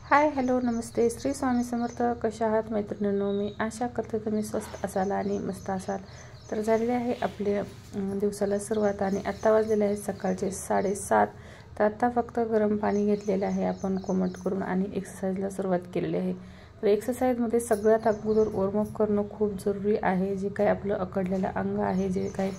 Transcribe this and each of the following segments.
Hi hello नमस्ते श्री स्वामी समर्थ। कशा आहात मैत्रिणींनो? मी आशा करते तुम्ही स्वस्त असाल आणि मस्त असाल। तर झालेले आहे आपल्या दिवसाला सुरुवात आणि आता वाजलेले आहे सकाळचे 7:30। तर आता फक्त गरम पाणी घेतलेले आहे आपण कोमट करून आणि एक्सरसाइजला सुरुवात केलेली आहे। तर एक्सरसाइजमध्ये सगळ्यात अगोदर वॉर्मअप करणं खूप जरुरी आहे। जे काही आपलं अकडलेलं अंग आहे, जे काही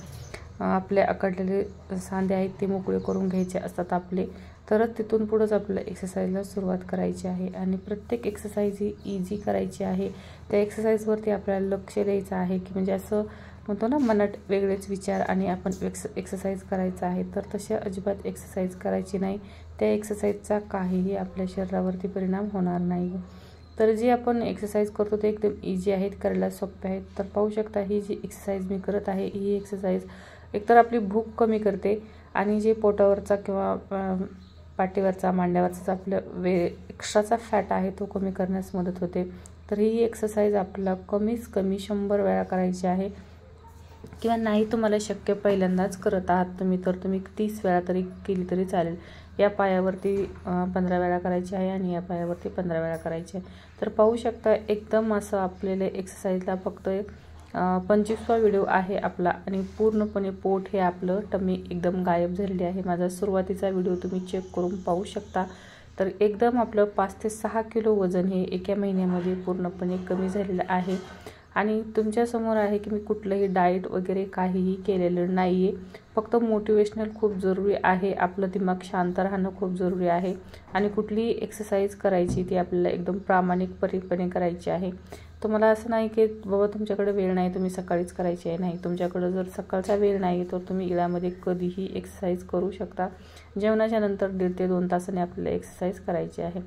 आपले अकडलेले सांधे आहेत ते मोकळे करून घ्यायचे असतात आपले, तरच तिथून पुढेच आपल्याला एक्सरसाइजला सुरुवात करायची आहे। आणि प्रत्येक एक्सरसाइज ही इझी करायची आहे। त्या एक्सरसाइजवरती आपल्याला लक्ष द्यायचं आहे की म्हणजे असं म्हणतो ना, मनात वेगळेच विचार आणि आपण एक्सरसाइज करायचं आहे, तर तसे अजिबात एक्सरसाइज करायची नाही। त्या एक्सरसाइजचा काहीही आपल्या शरीरावरती परिणाम होणार नाही। तर जी आपण एक्सरसाइज करतो ते एकदम इझी आहेत, करायला सोपे आहेत। तर पाहू शकता ही जी एक्सरसाइज मी करत आहे, ही एक्सरसाइज एकतर आपली भूक कमी करते आणि जे पोटावरचा किंवा पाठीवरचा मांड्यावरचा आपलं एक्स्ट्राचा फॅट आहे तो कमी करण्यास मदत होते। तर ही एक्सरसाइज आपल्याला कमीत कमी 100 वेळा करायची आहे, किंवा नाही तुम्हाला शक्य पहिल्यांदाच करत आहात तुम्ही, तर तुम्ही 30 वेळा तरी केली तरी चालेल। या पायावरती 15 वेळा करायची आहे आणि या पायावरती 15 वेळा करायची आहे। तर पाहू शकता एकदम असं आपल्याला एक्सरसाइजला फक्त 25वा व्हिडिओ आहे आपला आणि पूर्णपणे पोट हे आपलं टमी एकदम गायब झालेली आहे। माझा सुरुवातीचा व्हिडिओ तुम्ही चेक करून पाहू शकता। तर एकदम आपलं 5 ते 6 किलो वजन हे एका महिन्यामध्ये पूर्णपणे कमी झालेलं आहे। आणि तुमच्यासमोर आहे की मी कुठलंही डाएट वगैरे काहीही केलेलं नाही आहे, फक्त मोटिवेशनल खूप जरुरी आहे। आपलं दिमाग शांत राहणं खूप जरुरी आहे आणि कुठलीही एक्सरसाइज करायची ती आपल्याला एकदम प्रामाणिकपणे करायची आहे। तुम्हाला असं नाही की बाबा तुमच्याकडे वेळ नाही तुम्ही सकाळीच करायची आहे, नाही, तुमच्याकडे जर सकाळचा वेळ नाही तर तुम्ही वेळामध्ये कधीही एक्सरसाइज करू शकता। जेवणाच्या नंतर 1.5 ते 2 तासाने आपल्याला एक्सरसाइज करायची आहे।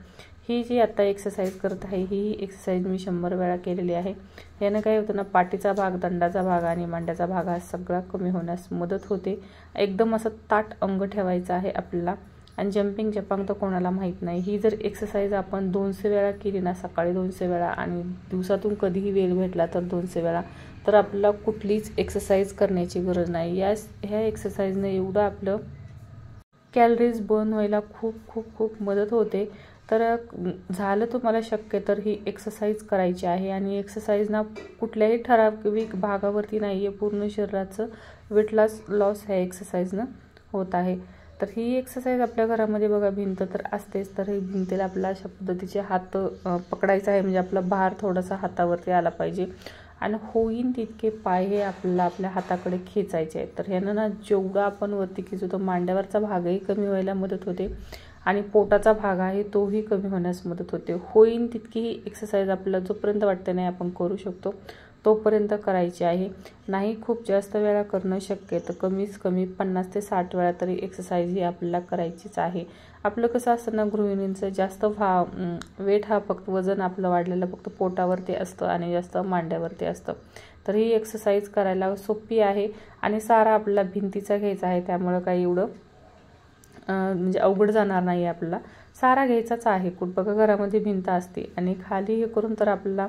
ही जी आता एक्सरसाइज करत आहे ही एक्सरसाइज मी 100 वेळा केलेली आहे। यानं काय होतं ना, पाठीचा भाग, दंडाचा भाग आणि मांड्याचा भाग हा सगळा कमी होण्यास मदत होते। एकदम असं ताठ अंग ठेवायचं आहे आपल्याला। आणि जंपिंग जपांग तर कोणाला माहीत नाही। ही जर एक्सरसाइज आपण 200 वेळा केली ना, सकाळी 200 वेळा आणि दिवसातून कधीही वेळ भेटला तर 200 वेळा, तर आपल्याला कुठलीच एक्सरसाइज करण्याची गरज नाही। ह्या एक्सरसाइजने एवढं आपलं कॅलरीज बर्न व्हायला खूप खूप खूप मदत होते। तर झालं तुम्हाला शक्य तर ही एक्सरसाइज करायची आहे। आणि एक्सरसाइज ना कुठल्याही ठराविक भागावरती नाही आहे, पूर्ण शरीराचं वेट लॉस ह्या एक्सरसाइजनं होत आहे। तर ही एक्सरसाइज आपल्या घरामध्ये बघा भिंत तर असतेच, तर ही भिंतीला आपला अशा पद्धतीचे हात पकडायचा आहे, म्हणजे आपला भार थोडासा हातावरती आला पाहिजे आणि होईन तितके पाय हे आपल्याला आपल्या हाताकडे खेचायचे आहेत। तर ह्यानं ना जेवढा आपण वरती खेचू तो मांड्यावरचा भागही कमी व्हायला मदत होते आणि पोटाचा भाग आहे तोही कमी होण्यास मदत होते। होईन तितकी ही एक्सरसाइज आपल्याला जोपर्यंत वाटते नाही आपण करू शकतो तोपर्यंत करायची आहे। नाही खूप जास्त वेळा करणं शक्य तर कमीत कमी 50 ते 60 वेळा तरी एक्सरसाइज ही आपल्याला करायचीच आहे। आपलं कसं असतं ना, गृहिणींचं जास्त वेट हा फक्त वजन आपलं वाढलेलं फक्त पोटावरती असतं आणि जास्त मांड्यावरती असतं। तर ही एक्सरसाइज करायला सोपी आहे आणि सारा आपल्याला भिंतीचा घ्यायचा आहे, त्यामुळं काही एवढं म्हणजे अवघड जाणार नाही आपल्याला। सारा घ्यायचाच आहे, बघा घरामध्ये भिंत असते आणि खाली हे करून तर आपल्याला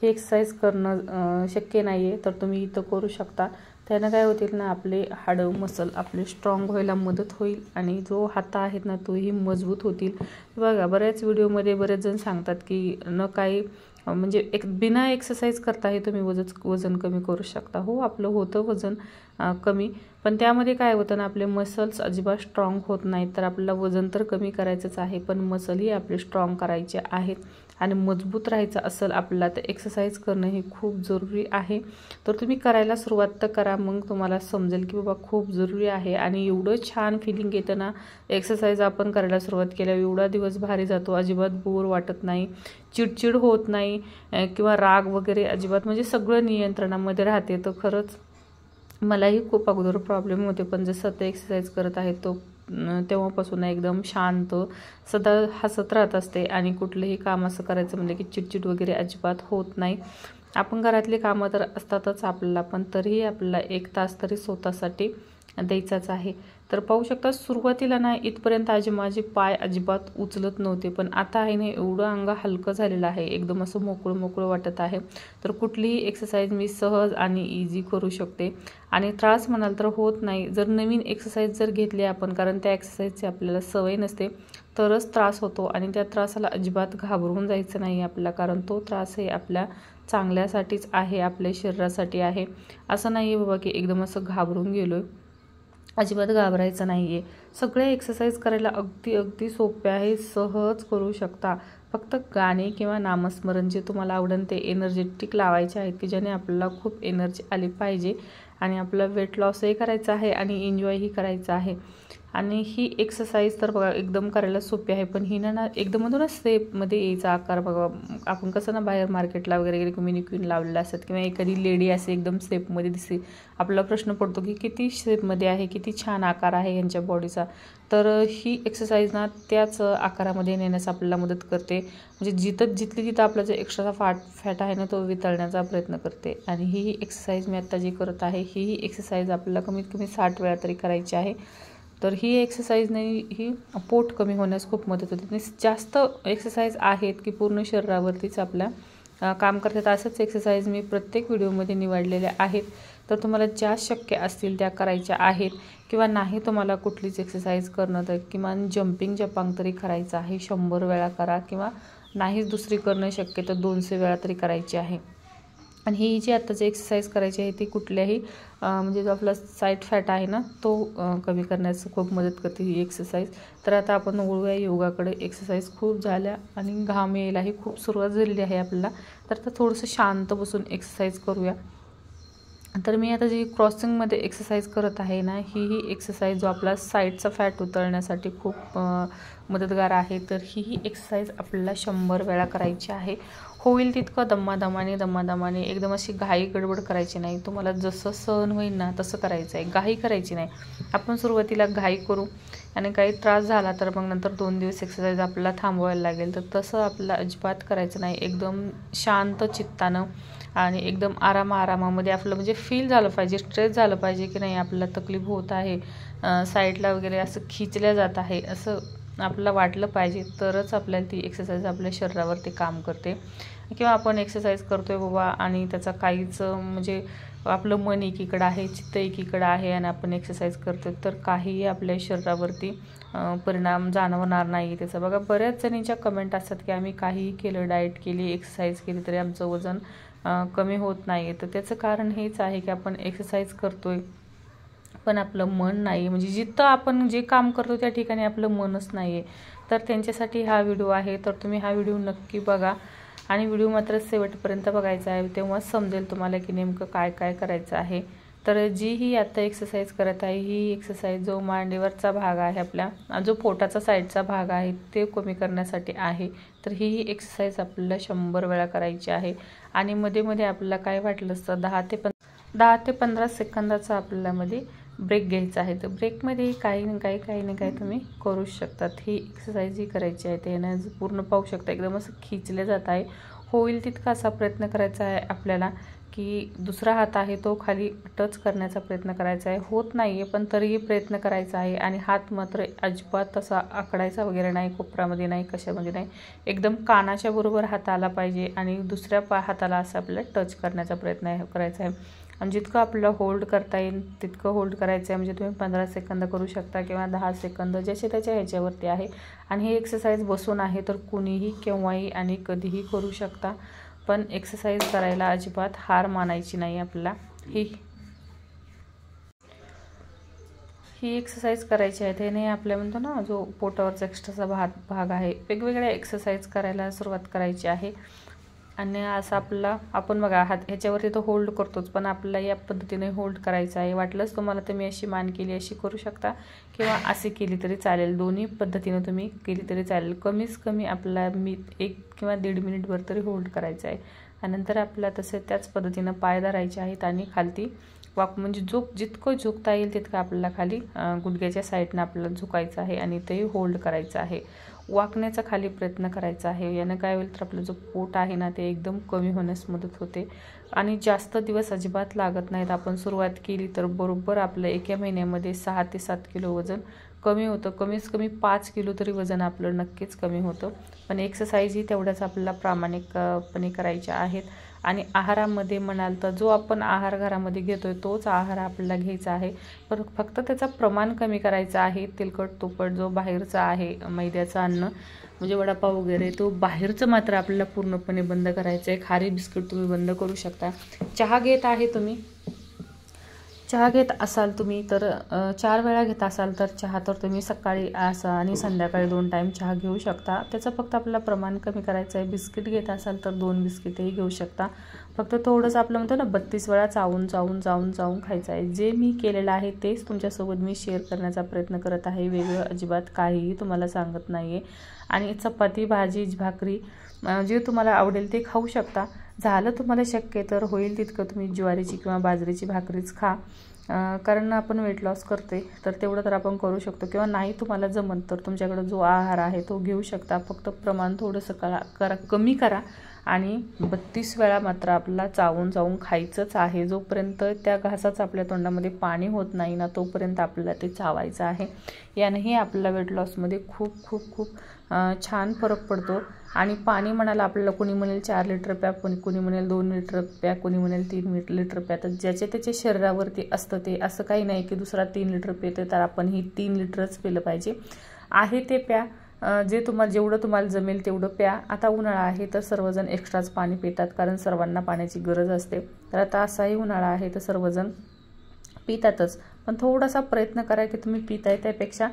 हे एक्सरसाइज करणं शक्य नाही आहे, तर तुम्ही इथं करू शकता। त्यानं काय होतील ना, आपले हाडं मसल आपले स्ट्रॉंग व्हायला मदत होईल आणि जो हात आहेत ना तोही मजबूत होतील। बघा बऱ्याच व्हिडिओमध्ये बरेच जण सांगतात की न काही म्हणजे बिना एक्सरसाइज करताही तुम्ही वजन कमी करू शकता। हो, आपलं होतं वजन कमी, पण त्यामध्ये काय होतं ना, आपले मसल्स अजिबात स्ट्रॉंग होत नाहीत। तर आपल्याला वजन तर कमी करायचंच आहे, पण मसलही आपले स्ट्रॉंग करायचे आहेत आणि मजबूत राहायचं असेल आपल्याला तर एक्सरसाइज करणं हे खूप जरुरी आहे। तर तुम्ही करायला सुरुवात तर करा, मग तुम्हाला समजेल की बाबा खूप जरुरी आहे। आणि एवढं छान फिलिंग येतं ना एक्सरसाइज आपण करायला सुरुवात केल्यावर, एवढा दिवस भारी जातो, अजिबात बोर वाटत नाही, चिडचिड होत नाही किंवा राग वगैरे अजिबात, म्हणजे सगळं नियंत्रणामध्ये राहते। तर खरंच मलाही खूप अगोदर प्रॉब्लेम होते, पण जसं ते एक्सरसाइज करत आहे तो तेव्हापासून एकदम शांत सदा हसत राहत असते आणि कुठलंही काम असं करायचं म्हणजे की चिडचिड वगैरे अजिबात होत नाही। आपण घरातली कामं तर असतातच आपल्याला, पण तरीही आपल्याला 1 तास तरी स्वतःसाठी द्यायचाच आहे। तर पाहू शकता सुरुवातीला ना इथपर्यंत माझे पाय अजिबात उचलत नव्हते, पण आता आहे ना एवढं अंग हलकं झालेलं आहे, एकदम असं मोकळं मोकळं वाटत आहे। तर कुठलीही एक्सरसाइज मी सहज आणि इझी करू शकते आणि त्रास म्हणाल तर होत नाही। जर नवीन एक्सरसाइज जर घेतली आपण, कारण त्या एक्सरसाइजची आपल्याला सवय नसते, तरच त्रास होतो आणि त्या त्रासाला अजिबात घाबरून जायचं नाही आपल्याला, कारण तो त्रास हे आपल्या चांगल्यासाठीच आहे, आपल्या शरीरासाठी आहे। असं नाही बाबा की एकदम असं घाबरून गेलोय, अजिबात घाबरायचं नाही आहे। सगळे एक्सरसाइज करायला अगदी सोपे आहे, सहज करू शकता। फक्त गाणे किंवा नामस्मरण जे तुम्हाला आवडेल ते एनर्जेटिक लावायचे आहेत, की ज्याने आपल्याला खूप एनर्जी आली पाहिजे आणि आपला वेट लॉसही करायचा आहे आणि एन्जॉयही करायचा आहे। आणि ही एक्सरसाइज तर बघा एकदम करायला सोपी आहे, पण ही ना एकदम ना स्टेपमध्ये यायचा आकार बघा। आपण कसं ना बाहेर मार्केटला वगैरे गेले की मिनिक्विन लावलेलं असतात किंवा एखादी लेडी असे एकदम स्टेपमध्ये दिसते, आपला प्रश्न पडतो की किती शेपमध्ये आहे, किती छान आकार आहे यांच्या बॉडीचा। तर ही एक्सरसाइज ना त्याच आकारामध्ये नेण्यास आपल्याला मदत करते, म्हणजे जिथली तिथं आपला जो एक्स्ट्राचा फॅट आहे ना तो वितळण्याचा प्रयत्न करते। आणि ही एक्सरसाइज मी आत्ता जी करत आहे ही एक्सरसाइज आपल्याला कमीत कमी 60 वेळा तरी करायची आहे। तर ही एक्सरसाइज नाही ही पोट कमी होण्यास खूप मदत होते। जास्त एक्सरसाइज आहेत की पूर्ण शरीरावरतीच आपल्या काम करतात, असंच एक्सरसाइज मी प्रत्येक व्हिडिओमध्ये निवडलेल्या आहेत। तर तुम्हाला ज्या शक्य असतील त्या करायच्या आहेत, किंवा नाही तुम्हाला कुठलीच एक्सरसाइज करणं तर किमान जंपिंग जपांग तरी करायचं आहे, 100 वेळा करा, किंवा नाही दुसरी करणं शक्य तर 200 वेळा तरी करायची आहे। आणि ही जी आत्ताची एक्सरसाइज करायची आहे ती कुठल्याही म्हणजे जो आपला साईड फॅट आहे ना तो कमी करण्यास खूप मदत करते ही एक्सरसाइज। तर आता आपण वळूया योगाकडे। एक्सरसाइज खूप झाल्या आणि घाम यायलाही खूप सुरुवात झालेली आहे आपल्याला, तर आता थोडंसं शांत बसून एक्सरसाइज करूया। तर मी आता जी क्रॉसिंगमध्ये एक्सरसाइज करत आहे ना ही एक्सरसाइज जो आपला साईडचा फॅट उतरण्यासाठी खूप मदतगार आहे। तर ही एक्सरसाइज आपल्याला 100 वेळा करायची आहे। होईल तितकं दमादमाने एकदम अशी घाई गडबड करायची नाही, तुम्हाला जसं सहन होईल ना तसं करायचं आहे, घाई करायची नाही। आपण सुरुवातीला घाई करू आणि काही त्रास झाला तर मग नंतर 2 दिवस एक्सरसाइज आपल्याला थांबवायला लागेल, तर तसं आपल्याला अजिबात करायचं नाही। एकदम शांत चित्तानं आणि एकदम आरामामध्ये आपलं म्हणजे फील झालं पाहिजे, स्ट्रेस झालं पाहिजे की नाही आपल्याला तकलीफ होत आहे, साईडला वगैरे असं खिचल्या जात आहे असं आपल्याला वाटलं पाहिजे, तरच आपल्याला ती एक्सरसाइज आपल्या शरीरावरती काम करते। किंवा आपण एक्सरसाइज करतोय बाबा आणि त्याचा काहीच म्हणजे आपलं मन एकीकडं आहे, चित्त एकीकडं आहे आणि आपण एक्सरसाइज करतोय, तर काहीही आपल्या शरीरावरती परिणाम जाणवणार नाही त्याचा। बघा बऱ्याच जणींच्या कमेंट असतात की आम्ही काहीही केलं, डाएट केली, एक्सरसाइज केली तरी आमचं वजन कमी होत नाही। तर त्याचं कारण हेच आहे की आपण एक्सरसाइज करतोय पण आपलं मन नाही, म्हणजे जिथं आपण जे काम करतो त्या ठिकाणी आपलं मनच नाही आहे। तर त्यांच्यासाठी हा व्हिडिओ आहे, तर तुम्ही हा व्हिडिओ नक्की बघा आणि व्हिडिओ मात्र शेवटपर्यंत बघायचा आहे, तेव्हाच समजेल तुम्हाला की नेमकं काय करायचं आहे। तर जी ही आता एक्सरसाइज करत आहे ही एक्सरसाइज जो मांडीवरचा भाग आहे आपल्या, जो पोटाचा साईडचा भाग आहे ते कमी करण्यासाठी आहे। तर ही एक्सरसाइज आपल्याला 100 वेळा करायची आहे आणि मध्ये आपल्याला काय वाटलं असतं 10 ते 15 सेकंदाचा आपल्याला मध्ये ब्रेक घ्यायचा आहे। तर ब्रेकमध्ये काही ना काही तुम्ही करू शकतात। ही एक्सरसाइज ही करायची आहे ते ना पूर्ण पाहू शकता, एकदम असं खिचले जात आहे। होईल तितका असा प्रयत्न करायचा आहे आपल्याला की दुसरा हात आहे तो खाली टच करण्याचा प्रयत्न करायचा आहे, होत नाही आहे पण तरीही प्रयत्न करायचा आहे। आणि हात मात्र अजिबात तसा आकडायचा वगैरे नाही, कोपरामध्ये नाही, कशामध्ये नाही, एकदम कानाच्या बरोबर हात आला पाहिजे आणि दुसऱ्या हाताला असं आपल्याला टच करण्याचा प्रयत्न करायचा आहे। आणि जितकं आपल्याला होल्ड करता येईल तितकं होल्ड करायचं आहे, म्हणजे तुम्ही 15 सेकंद करू शकता किंवा 10 सेकंद, ज्याच्या त्याच्या ह्याच्यावरती आहे। आणि ही एक्सरसाइज बसून आहे तर कुणीही केव्हाही आणि कधीही करू शकता, पण एक्सरसाइज करायला अजिबात हार मानायची नाही आपल्याला। ही एक्सरसाइज करायची आहे त्याने आपल्या म्हणतो ना जो पोटावरचा एक्स्ट्राचा भाग आहे, वेगवेगळ्या एक्सरसाइज करायला सुरुवात करायची आहे। आणि असं आपल्याला आपण बघा हात ह्याच्यावरती तो होल्ड करतोच, पण आपल्याला या पद्धतीने होल्ड करायचं आहे। वाटलंच तुम्हाला तर मी अशी मान केली अशी करू शकता किंवा अशी केली तरी चालेल, दोन्ही पद्धतीने तुम्ही केली तरी चालेल। कमीत कमी आपल्याला 1 किंवा 1.5 मिनिटभर तरी होल्ड करायचं आहे आणि नंतर आपल्याला तसे त्याच पद्धतीने पाय धरायचे आहेत आणि खालती म्हणजे जितकं झुकता येईल तितकं आपल्याला खाली गुडघ्याच्या साईडनं आपल्याला झुकायचं आहे आणि तेही होल्ड करायचं आहे। वाकण्याचा खाली प्रयत्न करायचा आहे। यानं काय होईल तर आपलं जो पोट आहे ना ते एकदम कमी होण्यास मदत होते आणि जास्त दिवस अजिबात लागत नाहीत। आपण सुरुवात केली तर बरोबर आपलं एका महिन्यामध्ये 6 ते 7 किलो वजन कमी होतं। कमीत कमी 5 किलो तरी वजन आपलं नक्कीच कमी होतं। पण एक्सरसाइज ही तेवढ्याच आपल्याला प्रामाणिकपणे करायच्या आहेत। आणि आहारामध्ये म्हणाल तर जो आपण आहार घरामध्ये घेतोय तोच आहार आपल्याला घ्यायचा आहे, पण फक्त त्याचं प्रमाण कमी करायचं आहे। तेलकट तुपट जो बाहेरचा आहे मैद्याचं अन्न म्हणजे वडापाव वगैरे तो बाहेरचं मात्र आपल्याला पूर्णपणे बंद करायचं आहे। खारी बिस्किट तुम्ही बंद करू शकता। चहा घेत आहे तुम्ही, चहा घेत असाल तुम्ही तर 4 वेळा घेत असाल तर चहा तर तुम्ही सकाळी आणि संध्याकाळी 2 टाइम चहा घेऊ शकता। त्याचं फक्त आपल्याला प्रमाण कमी करायचं आहे। बिस्किट घेत असाल तर 2 बिस्किटही घेऊ शकता। फक्त थोडंसं आपलं म्हणतो ना 32 वेळा चावून खायचं आहे। जे मी केलेलं आहे तेच तुमच्यासोबत मी शेअर करण्याचा प्रयत्न करत आहे। वेगळं अजिबात काहीही तुम्हाला सांगत नाही आहे। आणि चपाती भाजी भाकरी जे तुम्हाला आवडेल ते खाऊ शकता। झालं तुम्हाला शक्य तर होईल तितकं तुम्ही ज्वारीची किंवा बाजरीची भाकरीच खा, कारण आपण वेट लॉस करते तर तेवढं तर आपण करू शकतो। किंवा नाही तुम्हाला जमत तर तुमच्याकडे जो आहार आहे तो घेऊ शकता। फक्त प्रमाण थोडंसं कमी करा आणि 32 वेळा मात्र आपल्याला चावून खायचंच आहे। जोपर्यंत त्या घासाचं आपल्या तोंडामध्ये पाणी होत नाही ना तोपर्यंत आपल्याला ते चावायचं आहे। यानेही आपल्याला वेट लॉसमध्ये खूप खूप खूप छान फरक पडतो। आणि पाणी म्हणाला आपल्याला कोणी म्हणेल 4 लिटर प्या, कोणी म्हणेल 2 लिटर प्या, कोणी म्हणेल 3 लिटर प्या। तर ज्याच्या त्याच्या शरीरावरती असतं ते, असं काही नाही की दुसरा 3 लिटर पिते तर आपण ही 3 लिटरच पिलं पाहिजे। आहे ते प्या, जेवढं तुम्हाला जमेल तेवढं प्या। आता उन्हाळा आहे तर सर्वजण एक्स्ट्राच पाणी पितात कारण सर्वांना पाण्याची गरज असते। तर आता असाही उन्हाळा आहे तर सर्वजण पितातच, पण थोडासा प्रयत्न करा की तुम्ही पिताय त्यापेक्षा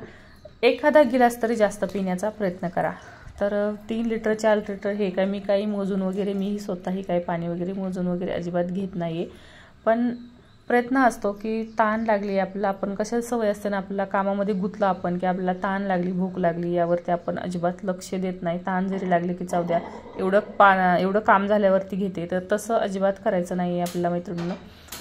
एखादा गिलास तरी जास्त पिण्याचा प्रयत्न करा। तर 3 लिटर 4 लिटर हे काय मी काही मोजून वगैरे, मीही स्वतःही काही पाणी वगैरे मोजून वगैरे अजिबात घेत नाही आहे। पण प्रयत्न असतो की ताण लागली आपल्याला, आपण कशाला सवय असते ना आपल्याला कामामध्ये गुंतलो आपण की आपल्याला ताण लागली भूक लागली यावरती आपण अजिबात लक्ष देत नाही। ताण जरी लागले की जाऊ द्या एवढं काम झाल्यावरती घेते, तर तसं अजिबात करायचं नाही आहे आपल्याला मैत्रिणींनो।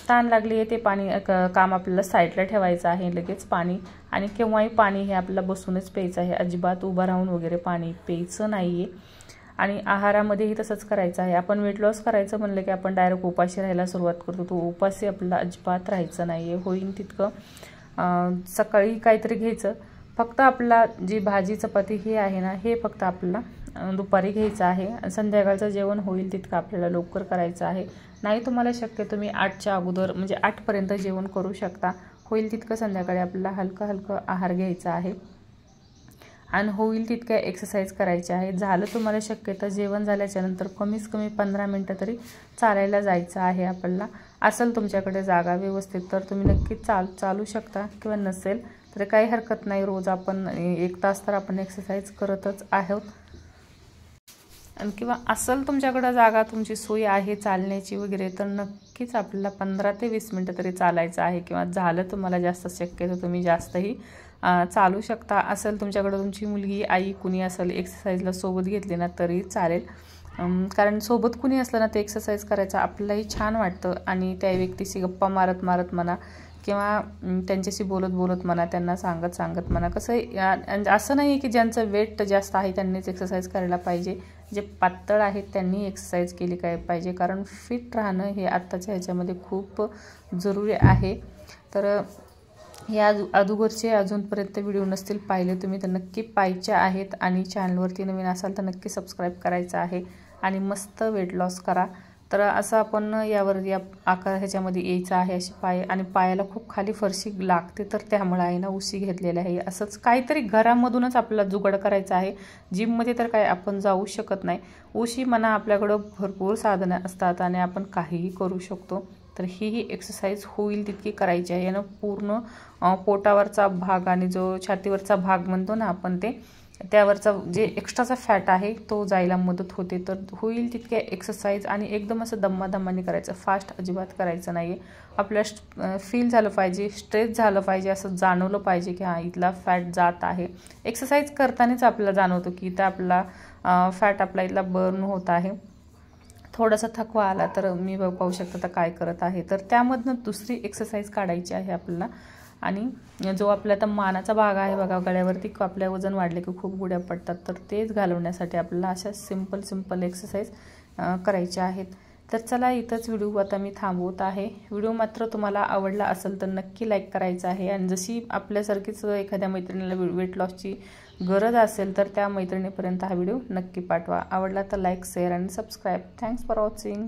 ताण लागली आहे ते पाणी काम आपल्याला साईडला ठेवायचं आहे लगेच पाणी, आणि केव्हाही पाणी हे आपल्याला बसूनच प्यायचं आहे। अजिबात उभं राहून वगैरे पाणी प्यायचं नाही आहे। आणि आहारामध्येही तसंच करायचं आहे। आपण वेट लॉस करायचं म्हणलं की आपण डायरेक्ट उपाशी राहायला सुरुवात करतो, तो उपाशी आपल्याला अजिबात राहायचं नाही आहे। होईल तितकं सकाळी काहीतरी घ्यायचं, फक्त आपला जी भाजी चपाती हे आहे ना हे फक्त आपल्याला दुपारी घ्यायचं आहे। संध्याकाळचं जेवण होईल तितकं आपल्याला लवकर करायचं आहे। नाही तुम्हाला शक्य तुम्ही 8च्या अगोदर म्हणजे 8पर्यंत जेवण करू शकता। होईल तितकं संध्याकाळी आपल्याला हलकं आहार घ्यायचा आहे आणि होईल तितक्या एक्सरसाइज करायच्या आहे। झालं तुम्हाला शक्य तर जेवण झाल्याच्या नंतर कमीत कमी 15 मिनिटं तरी चालायला जायचं आहे आपल्याला। असेल तुमच्याकडे जागा व्यवस्थित तर तुम्ही नक्कीच चालू शकता, किंवा नसेल तर काही हरकत नाही। रोज आपण 1 तास तर आपण एक्सरसाइज करतच आहोत। आणि किंवा असेल तुमच्याकडे जागा तुमची सोय आहे चालण्याची वगैरे तर नक्कीच आपल्याला 15 ते 20 मिनिटं तरी चालायचं आहे। किंवा झालं तुम्हाला जास्त शक्य तर तुम्ही जास्तही चालू शकता। असेल तुमच्याकडे तुमची मुलगी आई कुणी असेल एक्सरसाइजला सोबत घेतली ना तरी चालेल, कारण सोबत कुणी असलं ना ते एक्सरसाइज करायचं आपल्यालाही छान वाटतं। आणि त्या व्यक्तीशी गप्पा मारत म्हणा किंवा त्यांच्याशी बोलत म्हणा, त्यांना सांगत म्हणा। कसं असं नाही आहे की ज्यांचं वेट जास्त आहे त्यांनीच एक्सरसाइज करायला पाहिजे, जे पातळ आहेत त्यांनी एक्सरसाइज केली काय पाहिजे, कारण फिट राहणं हे आत्ताच्या ह्याच्यामध्ये खूप जरुरी आहे। तर या अगोदरचे अजूनपर्यंत व्हिडिओ नसतील पाहिले तुम्ही तर नक्की पाहायचे आहेत। आणि चॅनलवरती नवीन असाल तर नक्की सबस्क्राईब करायचं आहे आणि मस्त वेट लॉस करा। तर असं आपण या आकार ह्याच्यामध्ये यायचं आहे अशी आणि पायाला खूप खाली फरशी लागते तर त्यामुळे आहे ना उशी घेतलेली आहे। असंच काहीतरी घरामधूनच आपल्याला जुगाड करायचं आहे। जिममध्ये तर काय आपण जाऊ शकत नाही, उशी म्हणा आपल्याकडं भरपूर साधनं असतात आणि आपण काहीही करू शकतो। तर ही एक्सरसाइज होईल तितकी करायची आहे। यानं पूर्ण पोटावरचा भाग आणि जो छातीवरचा भाग म्हणतो ना आपण त्यावरचा जे एक्स्ट्राचा फॅट आहे तो जायला मदत होते। तर होईल तितक्या एक्सरसाइज आणि एकदम असं दमाने करायचं, फास्ट अजिबात करायचं नाही आहे। आपल्याला फील झालं पाहिजे, स्ट्रेच झालं पाहिजे, असं जाणवलं पाहिजे की हां इथला फॅट जात आहे। एक्सरसाइज करतानाच आपल्याला जाणवतं की इथं आपला फॅट आपला इथला बर्न होत आहे। थोडासा थकवा आला तर मी पाहू शकता तर काय करत आहे, तर त्यामधनं दुसरी एक्सरसाइज काढायची आहे आपल्याला। आणि जो आपला आता मानाचा भाग आहे बघा गळ्यावरती, आपल्या वजन वाढले की खूप गुड्या पडतात, तर तेच घालवण्यासाठी आपल्याला अशा सिंपल एक्सरसाइज करायच्या आहेत। तर चला इथंच व्हिडिओ आता मी थांबवत आहे। व्हिडिओ मात्र तुम्हाला आवडला असेल तर नक्की लाईक करायचा आहे आणि जशी आपल्यासारखीच एखाद्या मैत्रिणीला वेट लॉसची गरज असेल तर त्या मैत्रिणीपर्यंत हा व्हिडिओ नक्की पाठवा। आवडला तर लाईक शेअर आणि सबस्क्राईब। Thanks for watching.